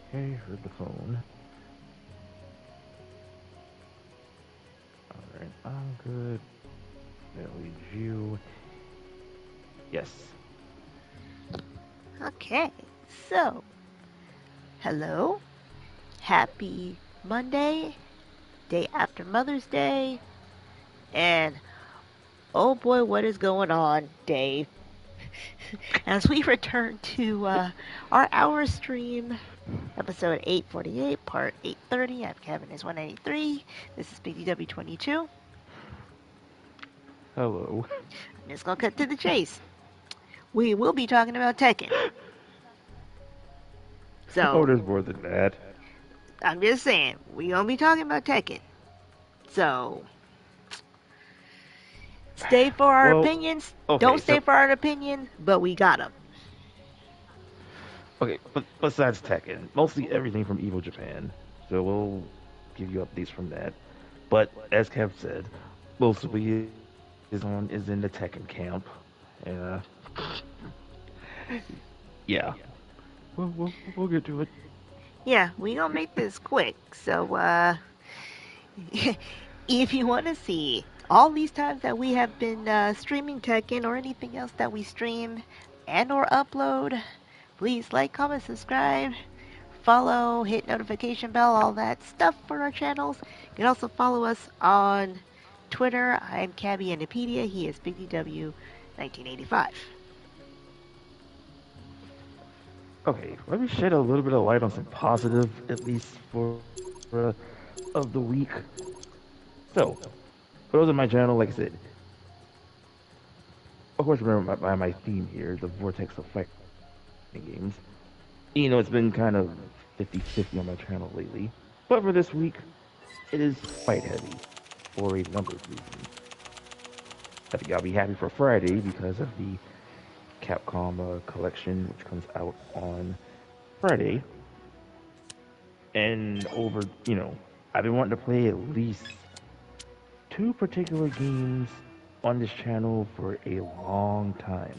Okay, heard the phone. Alright, I'm good. That leaves you. Yes. Okay, so hello, happy Monday, day after Mother's Day, and oh boy, what is going on, Dave? As we return to our hour stream, episode 848, part 830. I'm Kevin is 183. This is BDW22. Hello. I'm just gonna cut to the chase. We will be talking about Tekken. Oh, So there's more than that. I'm just saying, we gonna be talking about Tekken. So stay for our Well, opinions. okay, Don't so stay for our opinion, but we got them. okay, but besides Tekken, mostly everything from Evil Japan. So we'll give you updates from that. But as Kev said, mostly is in the Tekken camp. And yeah, we'll get to it. Yeah, we gonna make this quick. So if you want to see all these times that we have been streaming Tekken or anything else that we stream and or upload, please like, comment, subscribe, follow, hit notification bell, all that stuff for our channels. You can also follow us on Twitter. I'm Cabby Anipedia. He is BDW 1985. Okay, let me shed a little bit of light on some positive, at least for of the week. So, for those on my channel, like I said, of course, remember by my theme here, the vortex of fighting games. You know, it's been kind of 50-50 on my channel lately. But for this week, it is fight heavy for a number of reasons. I think I'll be happy for Friday because of the Capcom collection, which comes out on Friday. And over, I've been wanting to play at least two particular games on this channel for a long time.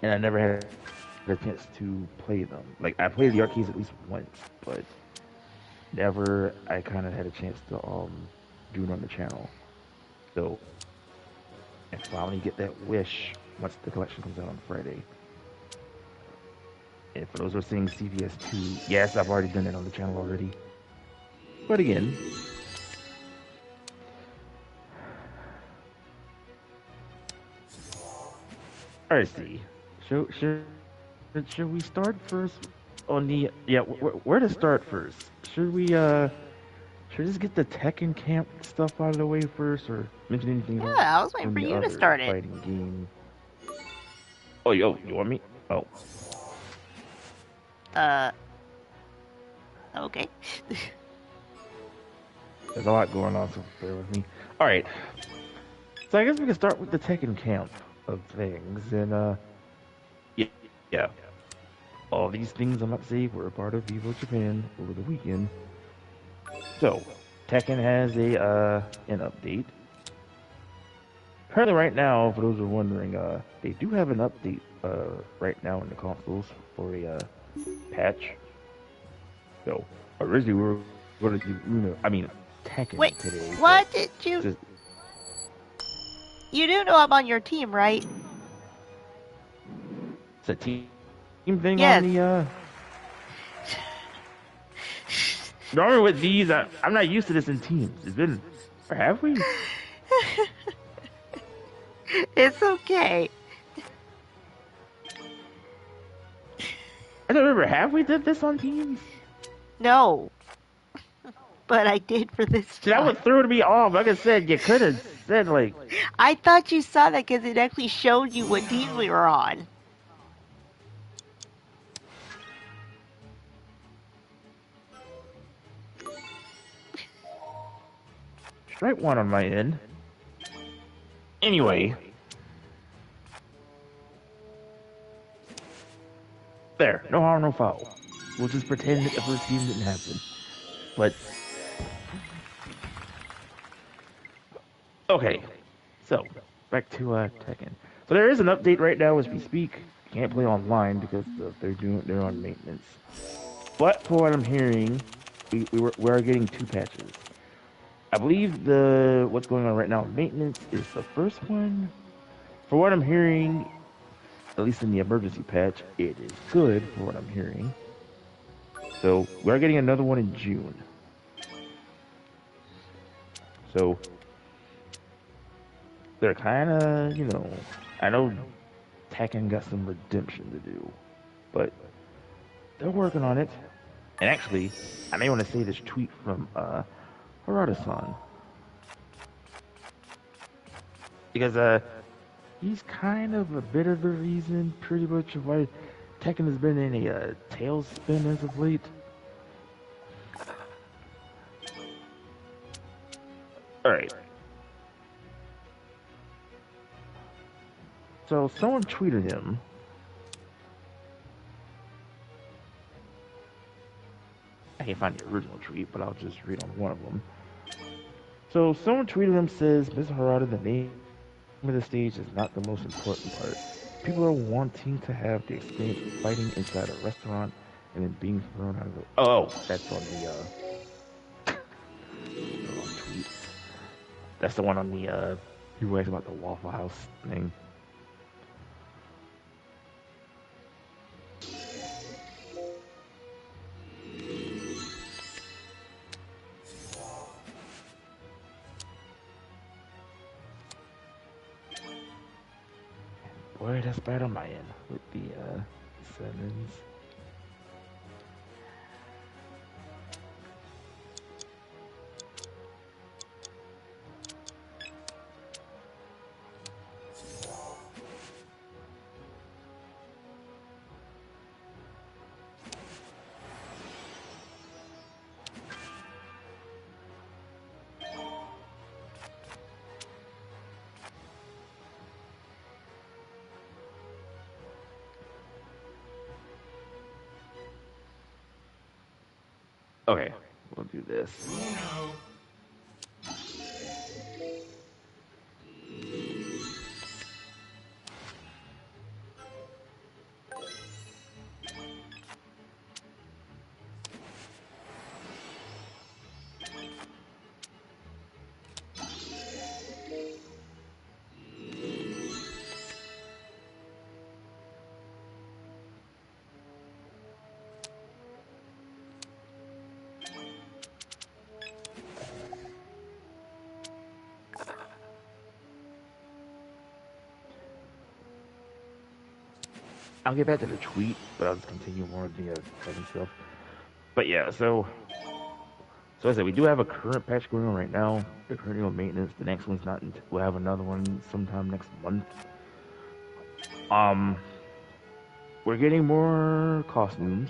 And I never had a chance to play them. Like, I played the arcades at least once, but never I kind of had a chance to do it on the channel. So I finally get that wish once the collection comes out on Friday. And for those who are seeing CVS 2, yes, I've already done it on the channel already. But again, alright, see. Should we start first on the where to start first? Should we should we just get the Tekken Camp stuff out of the way first, or mention anything Yeah, I was waiting on for the you to other start it. fighting game? Oh, yo, you want me? Oh, Uh, okay. there's a lot going on, so bear with me. All right, so I guess we can start with the Tekken Camp of things, and yeah, yeah. All these things I'm about to say were a part of Vivo Japan over the weekend. So, Tekken has a an update. Currently, right now, for those who are wondering, they do have an update right now in the consoles for a patch. So originally we were going to do I mean Wait, Tekken today, but what did you? just You do know I'm on your team, right? it's a team thing on Yes. the. Normally with these, I'm not used to this in teams. It's been, or have we? It's okay. I don't remember. Have we did this on teams? No, but I did for this See, that time. one threw me off. Like I said, you could have said like I thought you saw that because it actually showed you what team we were on. straight one on my end. Anyway, there, no harm, no foul. We'll just pretend that the first game didn't happen. But okay, so back to Tekken. So there is an update right now as we speak. can't play online because they're on maintenance. But for what I'm hearing, we're getting two patches. I believe the what's going on right now, maintenance is the first one. For what I'm hearing, at least in the emergency patch, it is good for what I'm hearing. So we're getting another one in June. So they're kind of, I know Tekken got some redemption to do, but they're working on it. And actually, I may want to say this tweet from Harada-san because he's kind of a bit of the reason, pretty much, of why Tekken has been in a tailspin as of late. All right. So someone tweeted him. I can't find the original tweet, but I'll just read on one of them. So someone tweeted him, says, Mr. Harada, the name of the stage is not the most important part. People are wanting to have the experience of fighting inside a restaurant and then being thrown out of the... Oh, that's on the tweet. That's the one on the people asked about the Waffle House thing. Boy, that's bad on my end with the settings. Okay, we'll do this. I'll get back to the tweet, but I'll just continue more of the second stuff. But yeah, so I said we do have a current patch going on right now. They're currently on maintenance. The next one's not. We'll have another one sometime next month. We're getting more costumes.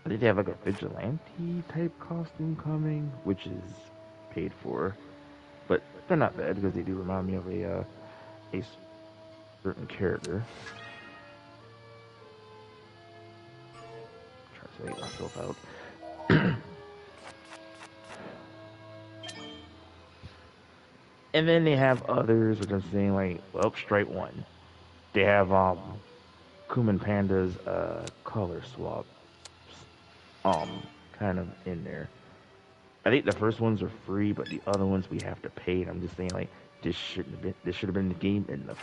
I think they have like a vigilante type costume coming, which is paid for, but they're not bad because they do remind me of a certain character. Try to get myself out. And then they have others, which I'm saying like, well, Stripe One. They have Kuman Panda's color swap kind of in there. I think the first ones are free, but the other ones we have to pay. And I'm just saying like this should have been the game in the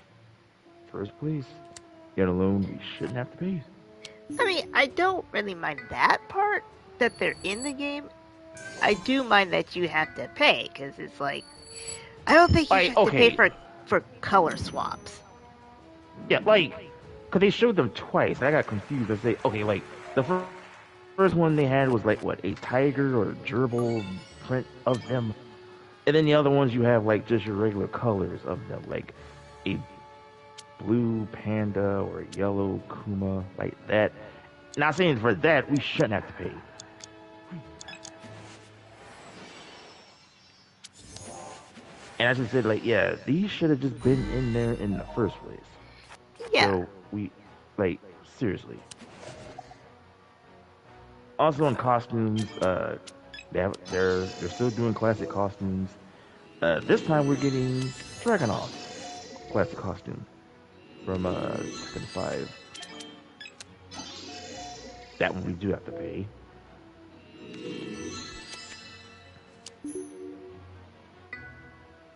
first place. Yet alone we shouldn't have to pay. I mean, I don't really mind that part that they're in the game. I do mind that you have to pay because it's like I don't think you should have to pay for color swaps. Yeah, like because they showed them twice. And I got confused. I say, okay, like the first one they had was like what, a tiger or a gerbil print of them, and then the other ones you have like just your regular colors of them, like a blue panda or a yellow kuma, like that. Not saying for that we shouldn't have to pay. And I just said like, yeah, these should have just been in there in the first place. Yeah. So we, like, seriously. Also in costumes, they're still doing classic costumes. This time we're getting Dragunov's classic costume from Tekken 5. That one we do have to pay.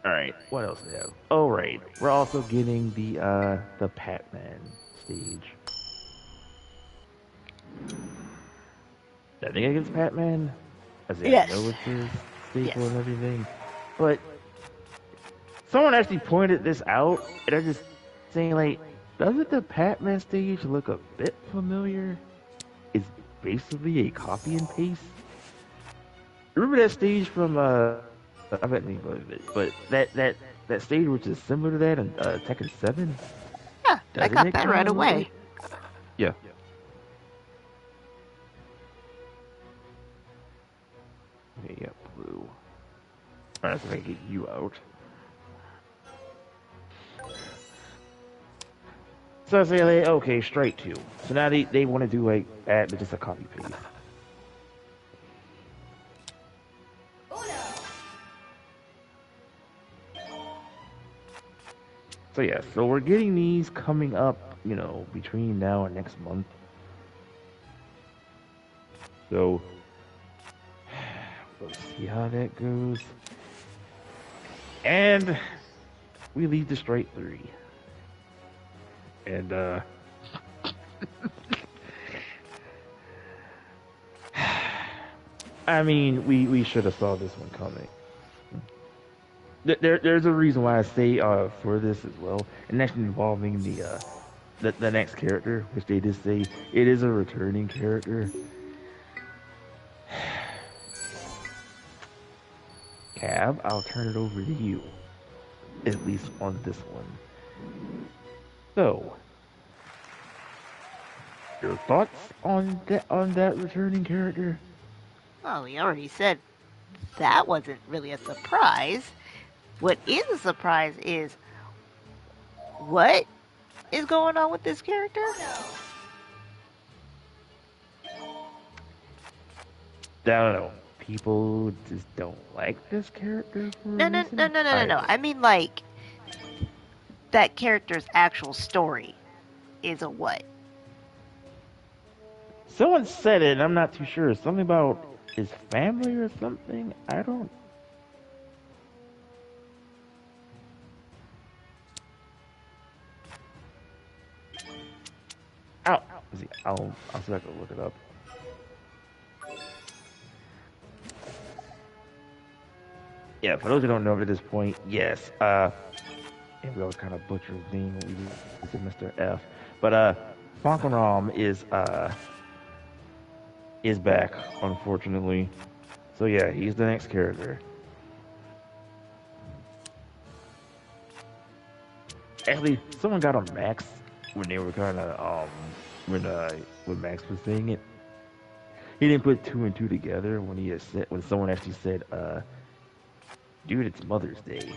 All right, what else do we have? Oh right, we're also getting the Pac-Man stage. I think against Pac-Man. I say I know Yes. it's a staple Yes. and everything, but someone actually pointed this out, and I'm just saying like, doesn't the Pac-Man stage look a bit familiar? It's basically a copy and paste. Remember that stage from I forgot the name of it, but that stage which is similar to that in Tekken 7? Yeah, I Doesn't got it that kind right of look like? away. Yeah. Okay, yeah, blue. Alright, so I get you out. So I say, like, okay, straight two. So now they want to do like add just a copy paste. So yeah, so we're getting these coming up, between now and next month. So we'll see how that goes. And we leave the straight three. And I mean, we should have saw this one coming. There's a reason why I say for this as well, and actually involving the next character, which they did say it is a returning character. Cab, I'll turn it over to you, at least on this one. So, your thoughts on that returning character? Well, we already said that wasn't really a surprise. What is a surprise is what is going on with this character? I don't know. People just don't like this character for a No, no, no, reason. no, no, no, I no. don't. I mean, like, that character's actual story is a what? Someone said it, and I'm not too sure. Something about his family or something. I don't. I'll, see, I'll see if I can look it up. Yeah, for those who don't know at this point, yes. And we always kind of butcher his name when we say Mr. F. But Fonkaram is back, unfortunately. So yeah, he's the next character. Actually, someone got on Max when they were kind of when Max was saying it. He didn't put two and two together when he had said when someone actually said, "Dude, it's Mother's Day,"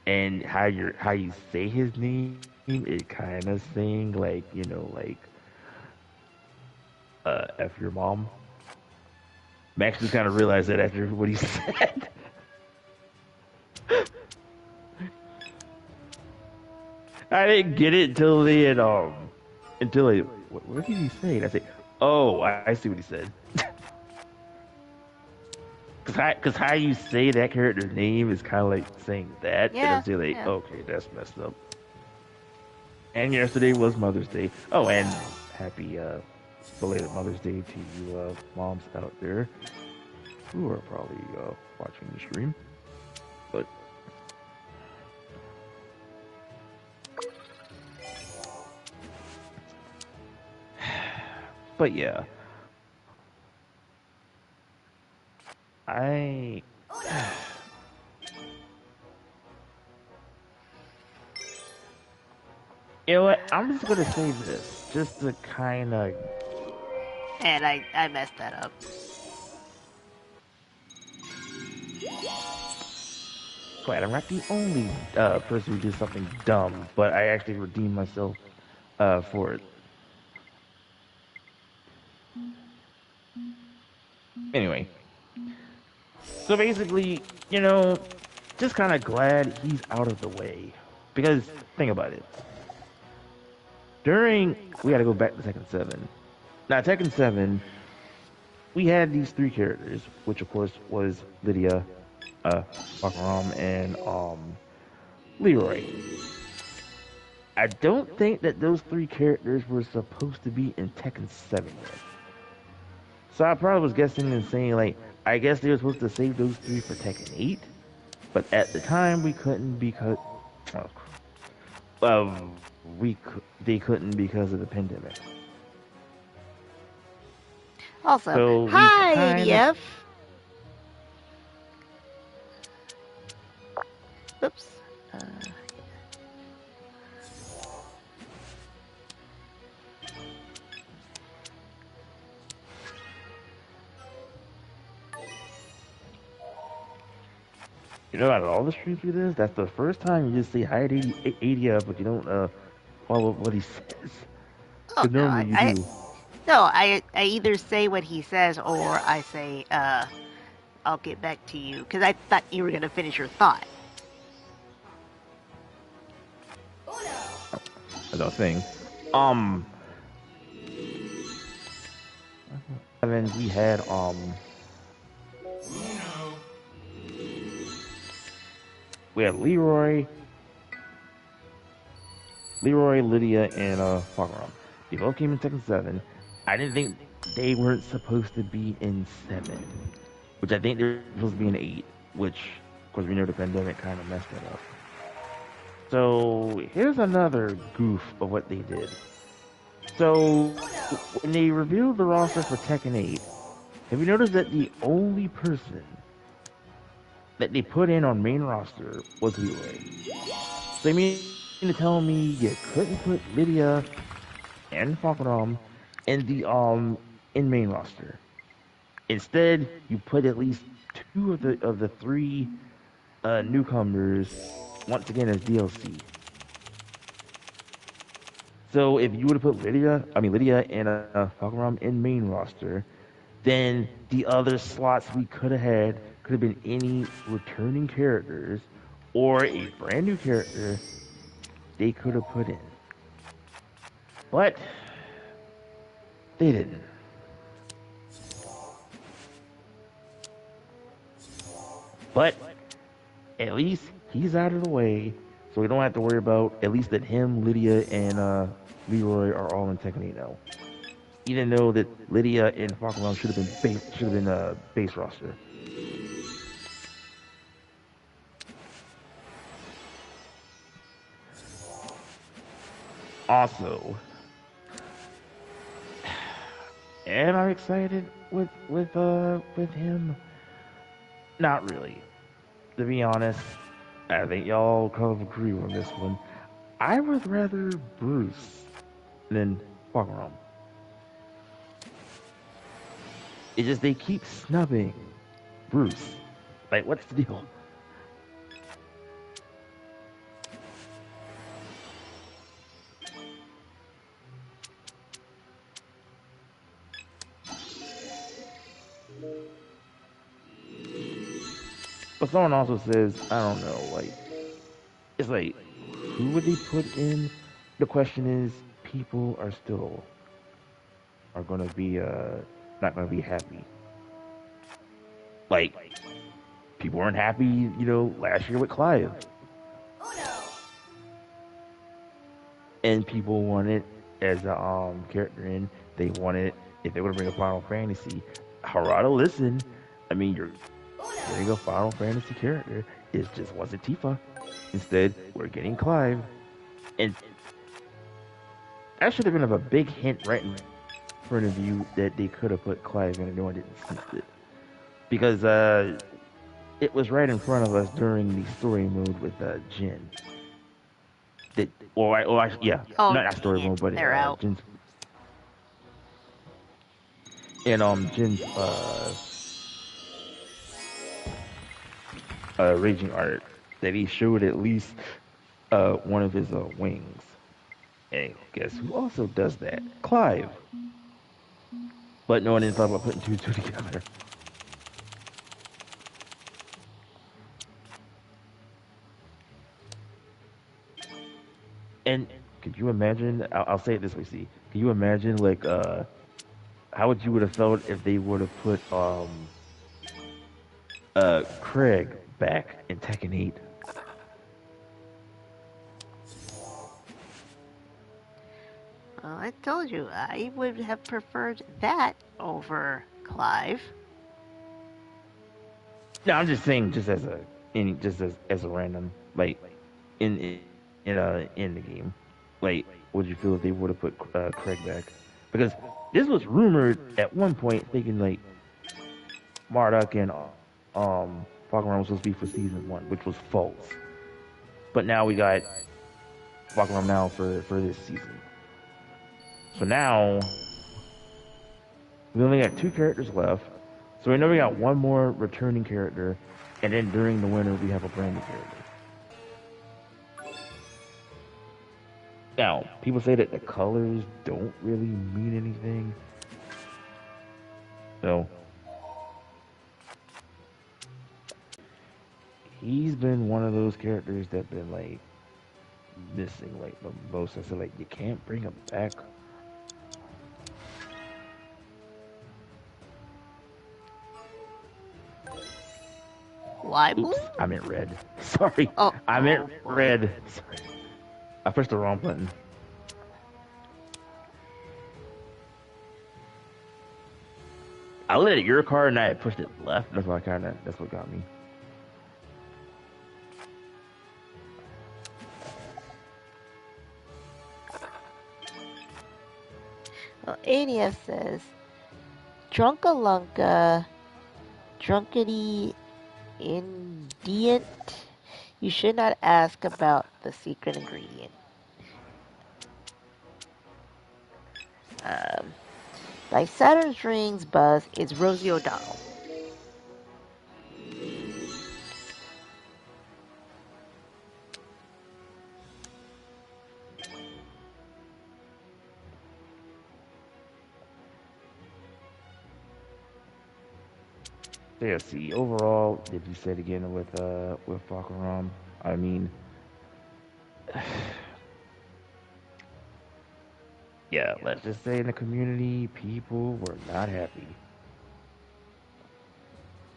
and how you say his name, it kind of saying like like F your mom. Max just kind of realized that after what he said. I didn't get it until they had until they what did he say? And I say, oh, I see what he said. Cause how you say that character's name is kind of like saying that, and I'm Yeah, saying like, yeah. okay, that's messed up. And yesterday was Mother's Day. Oh, and happy belated Mother's Day to you moms out there who are probably watching the stream. But but yeah, I you know what? I'm just gonna say this, just to kind of. And I messed that up. Glad I'm not the only person who did something dumb, but I actually redeemed myself for it. Anyway, so basically, just kind of glad he's out of the way. Because think about it. during we got to go back to Tekken 7. Now Tekken 7, we had these three characters, which of course was Lydia, Bakaram, and Leroy. I don't think that those three characters were supposed to be in Tekken 7 yet. So I probably was guessing and saying like, I guess they were supposed to save those three for Tekken 8, but at the time we couldn't because, they couldn't because of the pandemic. Also, So we hi kind of, ADF. Oops. Uh, out of all the streams we did, that's the first time you just say hi to ADF, but you don't follow what he says. oh Because no, normally you do. no, I either say what he says or I say, I'll get back to you because I thought you were gonna finish your thought. As I was saying, um, seven we had we had Leroy, Lydia, and Fagaram. They both came in Tekken 7. I didn't think they weren't supposed to be in 7, which I think they're supposed to be in 8, which, of course, we know the pandemic kind of messed that up. So here's another goof of what they did. So when they revealed the roster for Tekken 8, have you noticed that the only person that they put in on main roster was Leroy? So you mean to tell me you couldn't put Lydia and Falcon in the in main roster? Instead, you put at least two of the three newcomers once again as DLC. So if you would have put Lydia and Falcon in main roster, then the other slots we could have had could have been any returning characters or a brand new character they could have put in. But they didn't. But at least he's out of the way, so we don't have to worry about at least that him, Lydia, and Leroy are all in Tekken 8 now. Even though that Lydia and Falcon should have been base roster. Also, am I excited with him? Not really. To be honest, I think y'all kind of agree on this one. I would rather Bruce than Falcon. It's just they keep snubbing Bruce. Like, what's the deal? But someone also says, I don't know, like, it's like, who would they put in? The question is, people are gonna be not gonna be happy. Like, people weren't happy, last year with Clive. And people wanted as a character in, they wanted if they were to bring a Final Fantasy, Harada, listen. I mean, you're getting a Final Fantasy character. It just wasn't Tifa. Instead, we're getting Clive. And that should have been a big hint right in front of you that they could have put Clive in and no one didn't see it. Because it was right in front of us during the story mode with Jin. That, yeah, Oh, not story dang it. mode, but They're out. Jin's and Jin's raging art that he showed at least one of his wings. And guess who also does that? Clive. But no one didn't thought about putting two and two together. And could you imagine? I'll say it this way. See, can you imagine like how would you would have felt if they would have put Craig back in Tekken 8? Well, I told you, I would have preferred that over Clive. No, I'm just saying, just as as a random like in the game, like would you feel if they would have put Craig back? Because this was rumored at one point, thinking like Marduk and Pokemon was supposed to be for season one, which was false. But now we got Pokemon now for this season. So now we only got two characters left. So we know we got one more returning character, and then during the winter we have a brand new character. Now, people say that the colors don't really mean anything. So he's been one of those characters that been like missing like the most. I said like you can't bring him back. Why blue? Oops, I meant red. Sorry, Oh, I meant boy. red. Sorry, I pushed the wrong button. I let it your car and I pushed it left. That's what got me. Well, ADF says, Drunkalunka, drunkety indient. You should not ask about the secret ingredient. Um, like Saturn's Rings Buzz is Rosie O'Donnell. Yeah, see, overall, if you said again with Fakaram, I mean, yeah, let's just say in the community, people were not happy.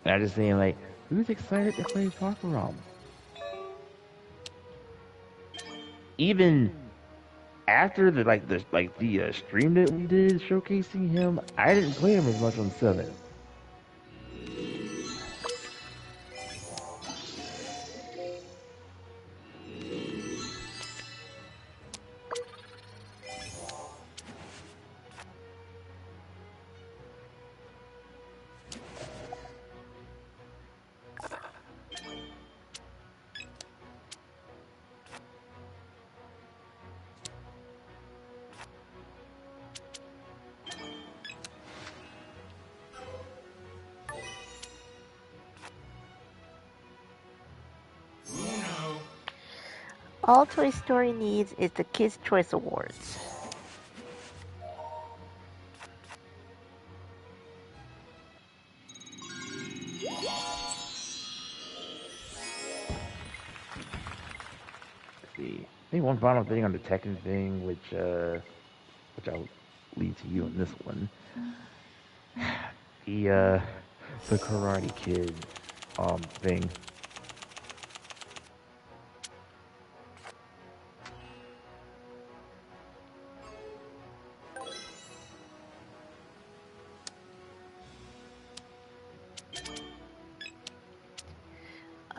And I'm just saying, like, who's excited to play Fakaram? Even after the stream that we did showcasing him, I didn't play him as much on Seven. All Toy Story needs is the Kids' Choice Awards. See, I think one final thing on the Tekken thing, which I'll leave to you on this one. The the Karate Kid thing.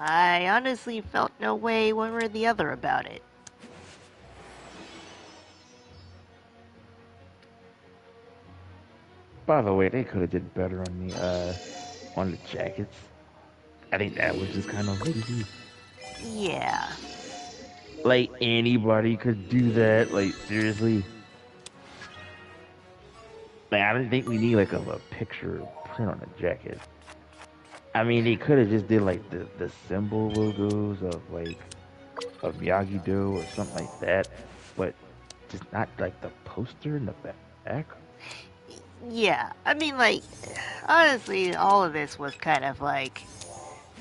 I honestly felt no way one way or the other about it. By the way, they could have did better on the jackets. I think that was just kind of lazy. Yeah. Like anybody could do that. Like seriously. Like I didn't think we need like a picture print on the jacket. I mean, they could have just did like the symbol logos of Miyagi Do or something like that, but just not like the poster in the back. Yeah. I mean, like, honestly, all of this was kind of like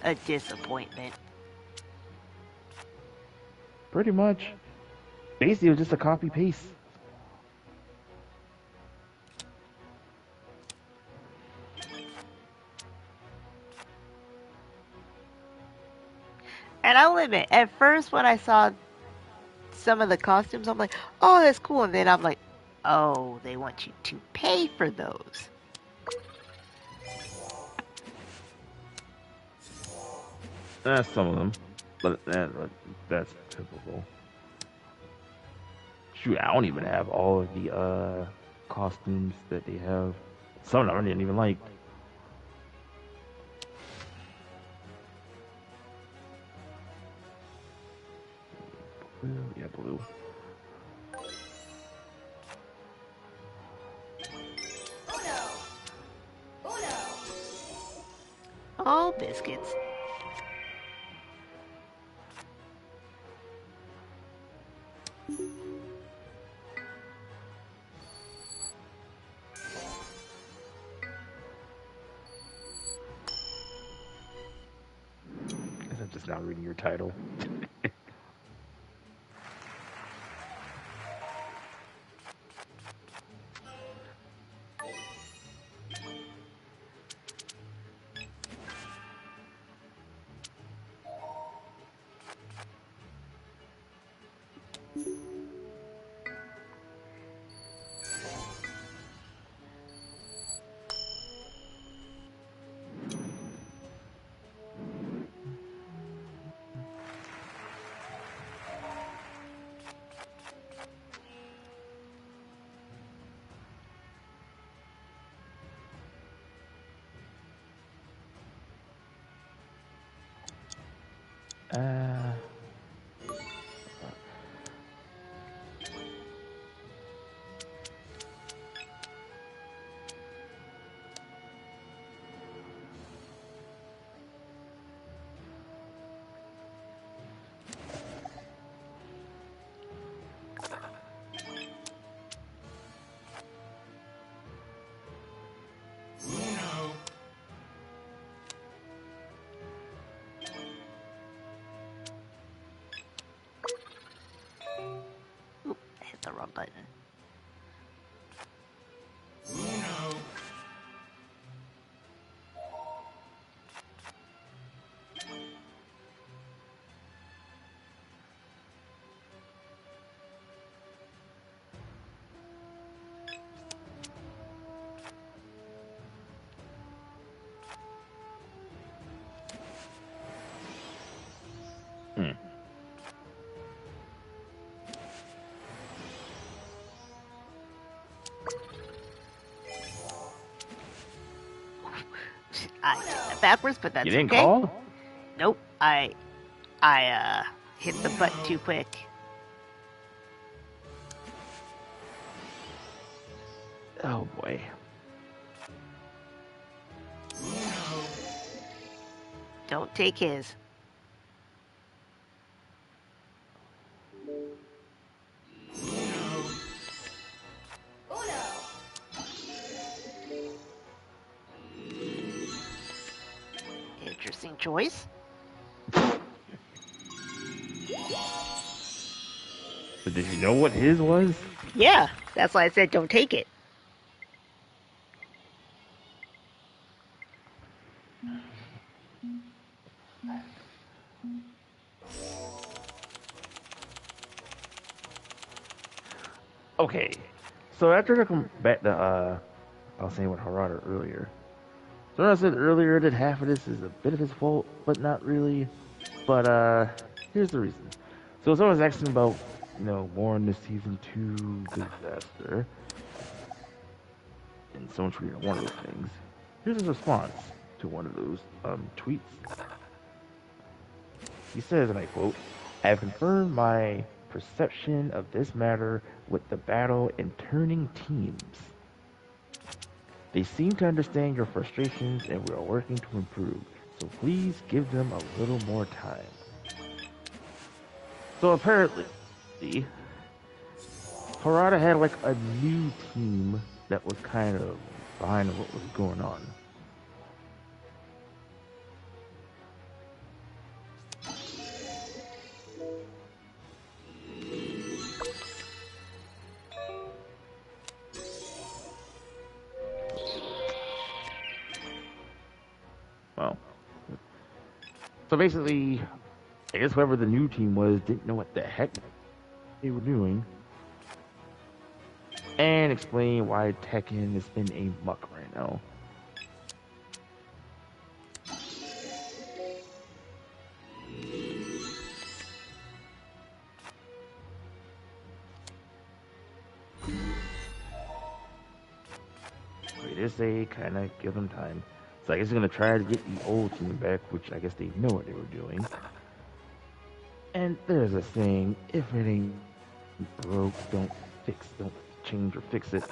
a disappointment. Pretty much. Basically, it was just a copy paste. And I'll admit, at first when I saw some of the costumes, I'm like, oh, that's cool. And then I'm like, oh, they want you to pay for those. That's some of them, but that's typical. Shoot, I don't even have all of the costumes that they have. Some of them I didn't even like. Blue, yeah, blue. Oh, biscuits. Guess I'm just not reading your title. Uh, Oop, I hit the wrong button. hmm. I did that backwards, but You that's didn't okay. call? Nope, I hit the button too quick. Oh boy. Don't take his. Interesting choice. So did you know what his was? Yeah, that's why I said don't take it. Okay. So after I come back to I was saying with Harada earlier. So I said earlier that half of this is a bit of his fault, but not really. But here's the reason. So someone's asking about, more in the season 2 disaster, and someone tweeted one of those things. Here's his response to one of those tweets. He says, and I quote, I have confirmed my perception of this matter with the battle and turning teams. They seem to understand your frustrations and we are working to improve, so please give them a little more time. So apparently, Harada had like a new team that was kind of behind what was going on. So basically, I guess whoever the new team was didn't know what the heck they were doing, and explain why Tekken is in a muck right now. They just say kind of give them time. So I guess they're gonna try to get the old team back, which I guess they know what they were doing. And there's a saying: if it ain't broke, don't change or fix it.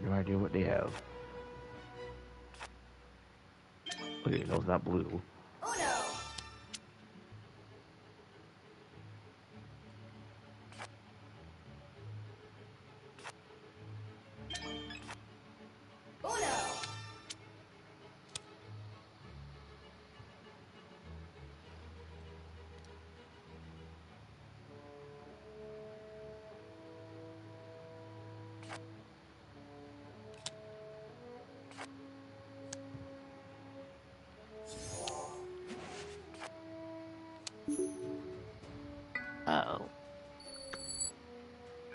No idea what they have. Okay, no, it's not blue. Oh.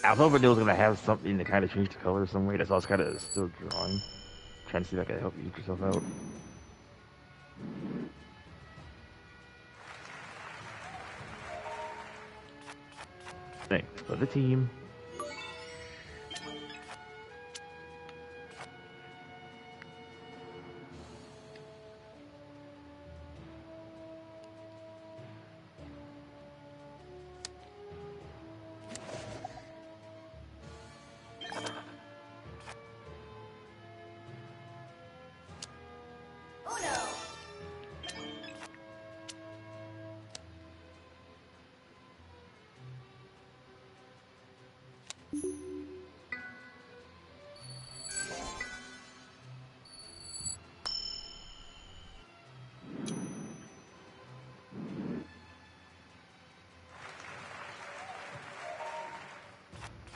I was hoping they was gonna have something to kind of change the color some way. That's all I was kind of still drawing, trying to see if I could help you get yourself out. Hey, so the team.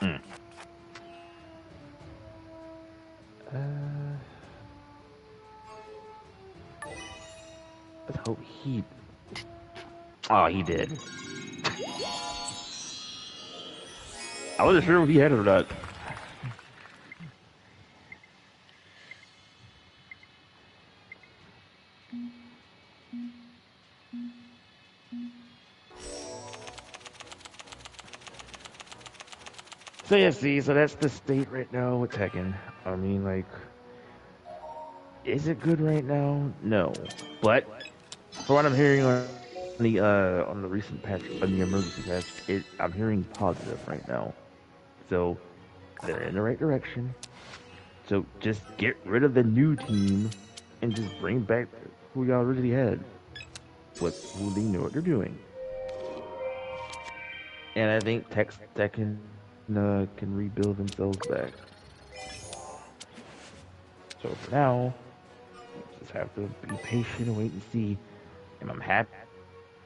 Hmm. Uh, let's hope he. Oh, he did. I wasn't sure if he had it or not. So yeah, see, so that's the state right now with Tekken. I mean, like, is it good right now? No, but for what I'm hearing on the recent patch, on the emergency patch, I'm hearing positive right now. So they're in the right direction. So just get rid of the new team and just bring back who y'all originally had, what who they know what they're doing. And I think Tekken can rebuild themselves back. So for now, just have to be patient and wait and see. Am I happy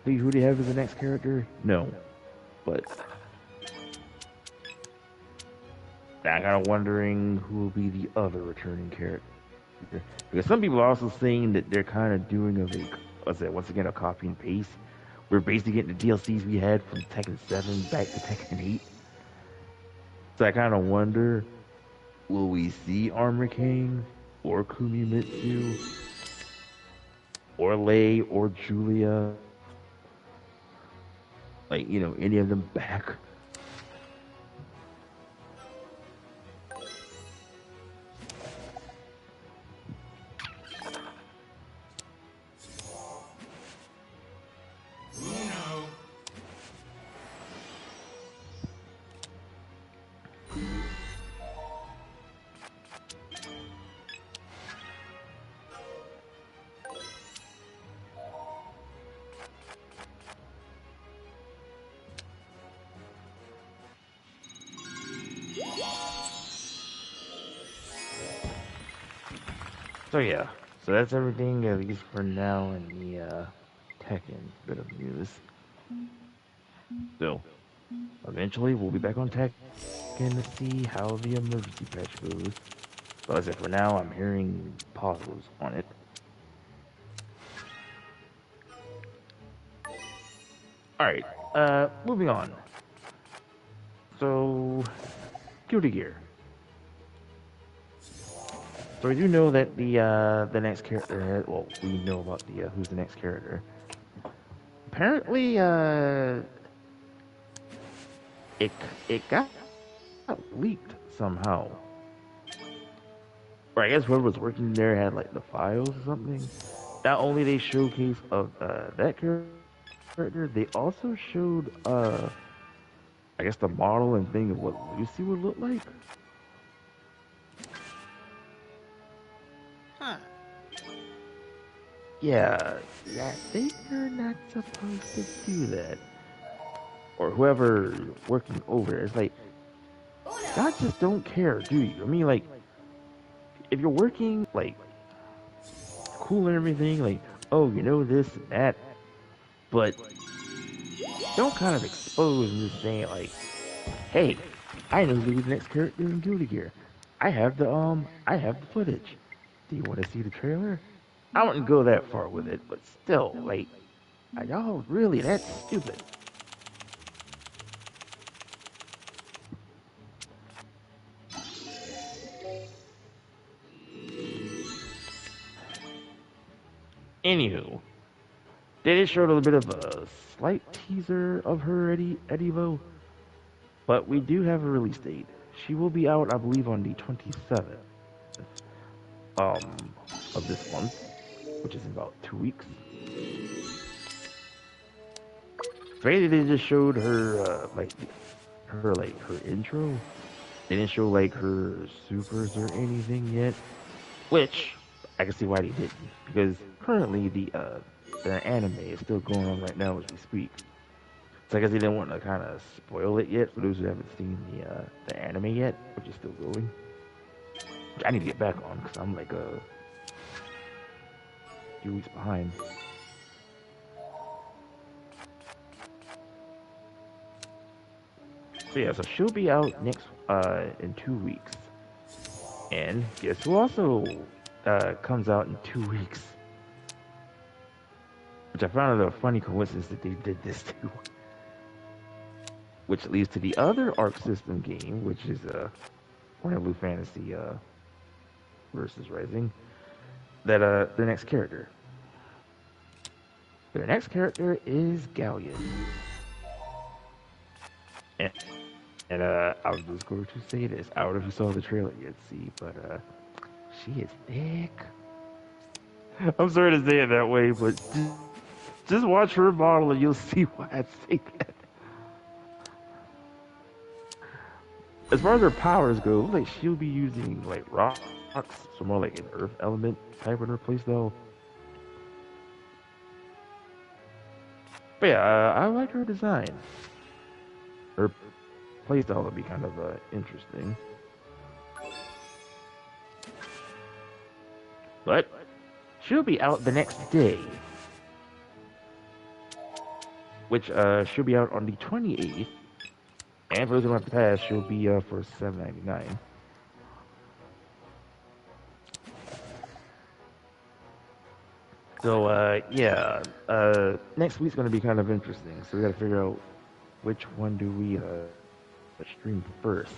who they have as the next character? No, but I'm kind of wondering who will be the other returning character. Because some people are also saying that they're kind of doing what's that? Once again, a copy and paste. We're basically getting the DLCs we had from Tekken 7 back to Tekken 8. So I kind of wonder, will we see Armor King or Kumimitsu or Lei or Julia? Like, any of them back? So yeah, so that's everything at least for now in the Tekken bit of news. So eventually we'll be back on Tekken to see how the emergency patch goes. But as I said, for now I'm hearing positives on it. All right, moving on. So Guilty Gear. So we do know that the next character. Well, we know about the who's the next character. Apparently, it it got leaked somehow. Or I guess whoever was working there had like the files or something. Not only they showcase of that character, they also showed I guess the model and thing of what Lucy would look like. Huh. Yeah, yeah, they are not supposed to do that. Or whoever working over it. It's like God just don't care, do you? I mean, like if you're working like cool and everything, like oh, you know this and that, but don't kind of expose and just saying like, hey, I know who's the next character in Guilty Gear. I have the footage. Do you want to see the trailer? I wouldn't go that far with it, but still, like, are y'all really that stupid? Anywho, they just showed a little bit of a slight teaser of her at Evo, but we do have a release date. She will be out, I believe, on the 27th of this month, which is in about 2 weeks. Basically, they just showed her her intro. They didn't show like her supers or anything yet, which I can see why they didn't because currently the anime is still going on right now as we speak. So I guess they didn't want to kind of spoil it yet for those who haven't seen the anime yet, which is still going. Which I need to get back on because I'm like a few weeks behind. So yeah, so she'll be out next in 2 weeks. And guess who also comes out in 2 weeks? Which I found it a funny coincidence that they did this too. Which leads to the other Arc System game, which is Warner Blue Fantasy versus Rising. That their next character. Their next character is Galleon. And, I was just going to say this. I don't know if you saw the trailer yet, see, but she is thick. I'm sorry to say it that way, but just watch her model and you'll see why I say that. As far as her powers go, like she'll be using like rocks, so more like an earth element type in her playstyle. But yeah, I like her design. Her playstyle would be kind of interesting. But she'll be out the next day, which she'll be out on the 28th. And for those who don't have to pass, she'll be for $7.99. So yeah, next week's gonna be kind of interesting. So we gotta figure out which one do we stream first.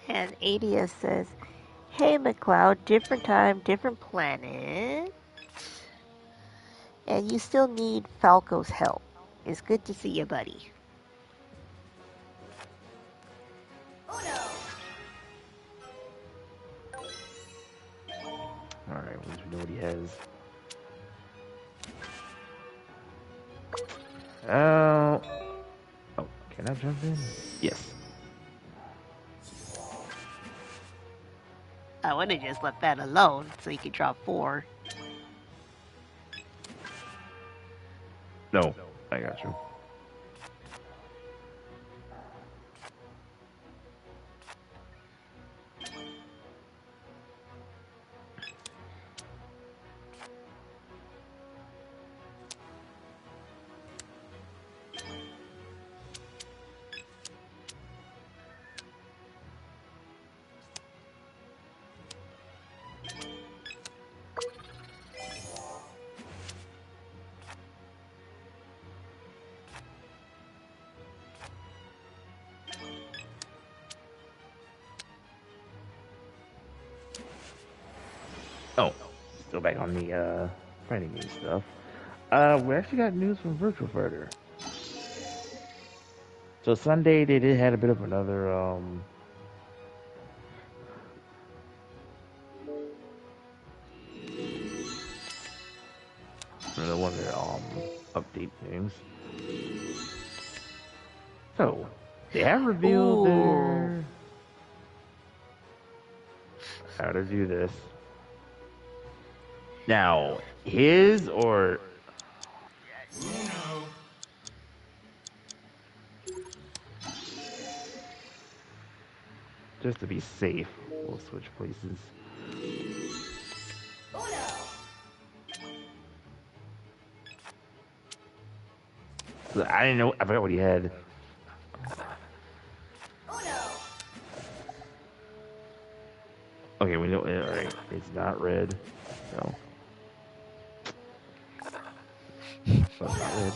And ADS says, "Hey McLeod, different time, different planet, and you still need Falco's help. It's good to see you, buddy." All right, once we know what he has. Oh, oh, can I jump in? Yes. I would have just left that alone so you could drop 4. No, I got you. Oh, still back on the fighting game stuff. We actually got news from Virtual Fighter. So Sunday they did had a bit of another one of their update things. So they have revealed Ooh. their how to do this. Now, his or just to be safe, we'll switch places. So I didn't know. I forgot what he had. Okay, we know. All right, it's not red. So, it's not red.